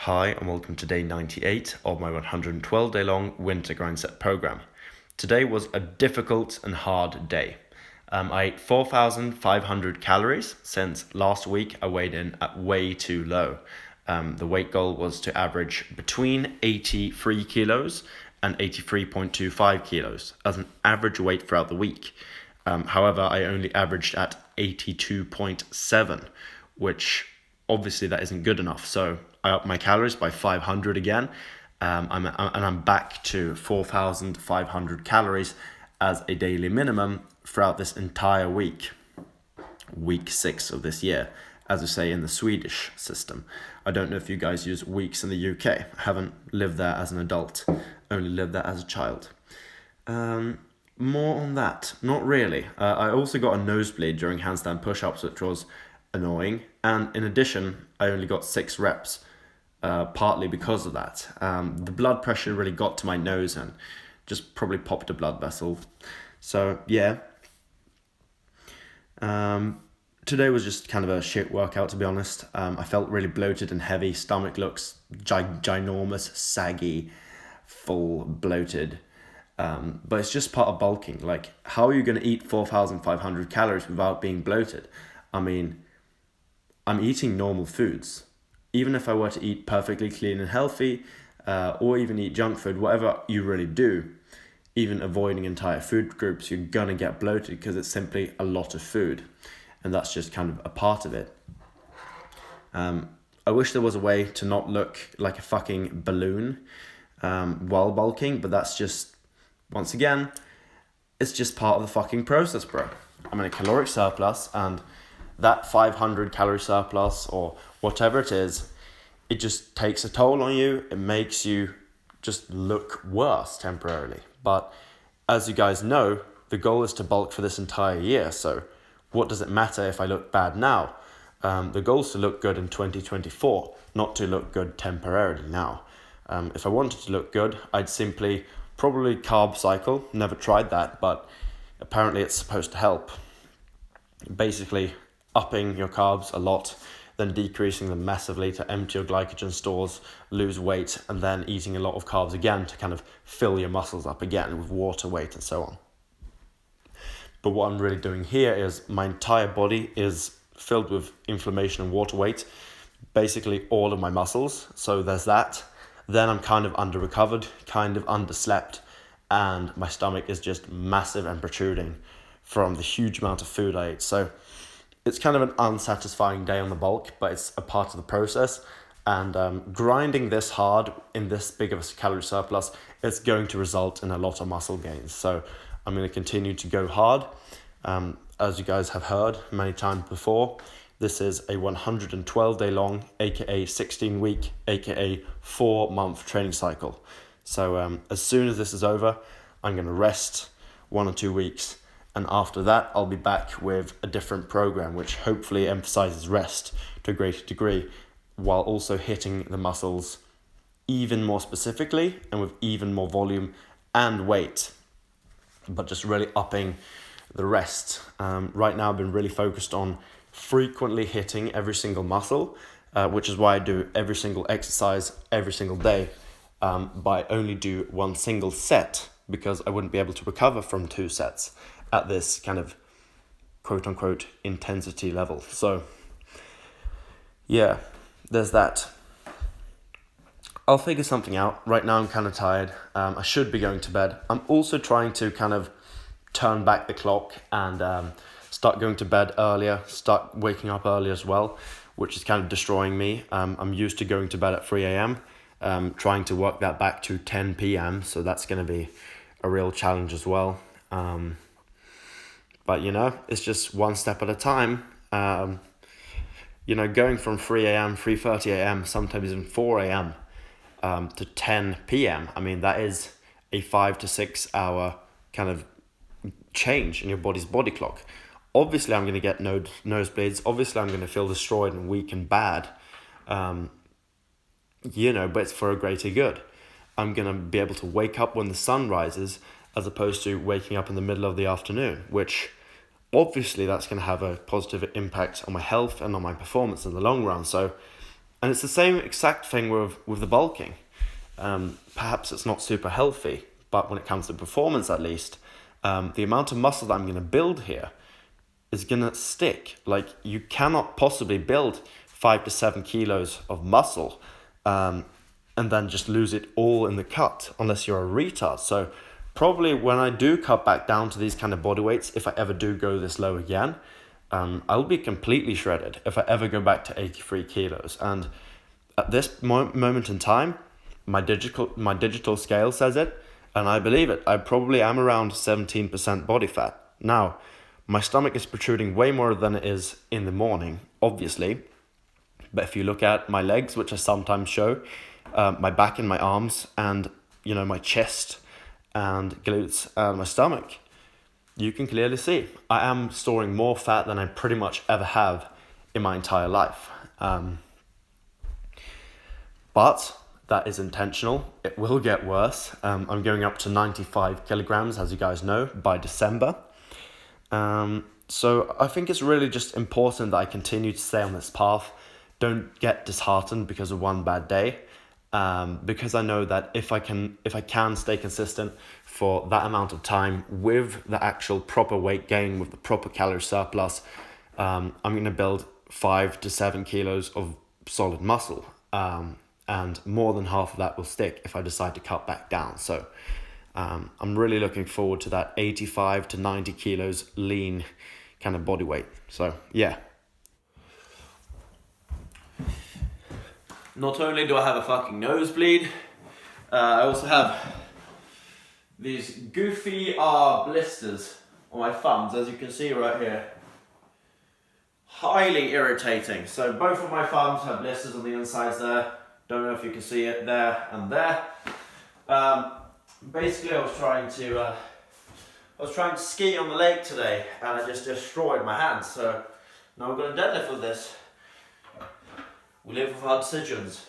Hi and welcome to day 98 of my 112-day long winter Grindset program. Today was a difficult and hard day. I ate 4,500 calories since last week I weighed in at way too low. The weight goal was to average between 83 kilos and 83.25 kilos as an average weight throughout the week. However, I only averaged at 82.7, which obviously that isn't good enough. So I upped my calories by 500 again, I'm back to 4,500 calories as a daily minimum throughout this entire week 6 of this year, as we say in the Swedish system. I don't know if you guys use weeks in the UK. I haven't lived there as an adult, only lived there as a child. More on that, not really. I also got a nosebleed during handstand push-ups, which was annoying, and in addition I only got 6 reps, partly because of that. The blood pressure really got to my nose and just probably popped a blood vessel. So yeah, today was just kind of a shit workout, to be honest. I felt really bloated and heavy. Stomach looks ginormous, saggy, full, bloated. But it's just part of bulking. Like, how are you going to eat 4,500 calories without being bloated? I mean, I'm eating normal foods. Even if I were to eat perfectly clean and healthy, or even eat junk food, whatever you really do, even avoiding entire food groups, you're gonna get bloated because it's simply a lot of food. And that's just kind of a part of it. I wish there was a way to not look like a fucking balloon while bulking, but that's just, once again, it's just part of the fucking process, bro. I'm in a caloric surplus, and that 500 calorie surplus or whatever it is, it just takes a toll on you. It makes you just look worse temporarily. But as you guys know, the goal is to bulk for this entire year. So what does it matter if I look bad now? The goal is to look good in 2024, not to look good temporarily now. If I wanted to look good, I'd simply probably carb cycle. Never tried that, but apparently it's supposed to help. Basically, upping your carbs a lot, then decreasing them massively to empty your glycogen stores, lose weight, and then eating a lot of carbs again to kind of fill your muscles up again with water weight and so on. But what I'm really doing here is my entire body is filled with inflammation and water weight, basically all of my muscles. So there's that. Then I'm kind of under-recovered, kind of underslept, and my stomach is just massive and protruding from the huge amount of food I ate. So it's kind of an unsatisfying day on the bulk, but it's a part of the process. And grinding this hard in this big of a calorie surplus, it's going to result in a lot of muscle gains. So I'm going to continue to go hard. As you guys have heard many times before, this is a 112-day long, aka 16-week, aka 4-month training cycle. So as soon as this is over, I'm going to rest 1 or 2 weeks. And after that, I'll be back with a different program, which hopefully emphasizes rest to a greater degree, while also hitting the muscles even more specifically and with even more volume and weight, but just really upping the rest. Right now, I've been really focused on frequently hitting every single muscle, which is why I do every single exercise every single day, but I only do 1 single set because I wouldn't be able to recover from 2 sets at this kind of quote-unquote intensity level. So yeah, there's that. I'll figure something out. Right now I'm kind of tired. I should be going to bed. I'm also trying to kind of turn back the clock and start going to bed earlier, start waking up early as well, which is kind of destroying me. I'm used to going to bed at 3 a.m., trying to work that back to 10 p.m., so that's going to be a real challenge as well. But, it's just one step at a time. Going from 3 a.m., 3:30 a.m., sometimes even 4 a.m. To 10 p.m., I mean, that is a 5 to 6 hour kind of change in your body's body clock. Obviously, I'm going to get nosebleeds. Obviously, I'm going to feel destroyed and weak and bad. But it's for a greater good. I'm going to be able to wake up when the sun rises as opposed to waking up in the middle of the afternoon, which obviously that's going to have a positive impact on my health and on my performance in the long run. So And it's the same exact thing with the bulking. Perhaps it's not super healthy, but when it comes to performance at least, the amount of muscle that I'm going to build here is going to stick. Like, you cannot possibly build 5 to 7 kilos of muscle and then just lose it all in the cut, unless you're a retard. So probably when I do cut back down to these kind of body weights, if I ever do go this low again, I'll be completely shredded if I ever go back to 83 kilos. And at this moment in time, my digital scale says it, and I believe it. I probably am around 17% body fat. Now, my stomach is protruding way more than it is in the morning, obviously. But if you look at my legs, which I sometimes show, my back and my arms, and my chest and glutes and my stomach, you can clearly see I am storing more fat than I pretty much ever have in my entire life. But that is intentional. It will get worse. I'm going up to 95 kilograms, as you guys know, by December. So I think it's really just important that I continue to stay on this path. Don't get disheartened because of one bad day. Because I know that if I can stay consistent for that amount of time with the actual proper weight gain, with the proper calorie surplus, I'm going to build 5 to 7 kilos of solid muscle. And more than half of that will stick if I decide to cut back down. So I'm really looking forward to that 85 to 90 kilos lean kind of body weight. So yeah. Not only do I have a fucking nosebleed, I also have these goofy blisters on my thumbs, as you can see right here. Highly irritating. So both of my thumbs have blisters on the insides there. Don't know if you can see it there and there. Basically, I was trying to ski on the lake today, and I just destroyed my hands. So now we're going to deadlift with this. We live with our decisions.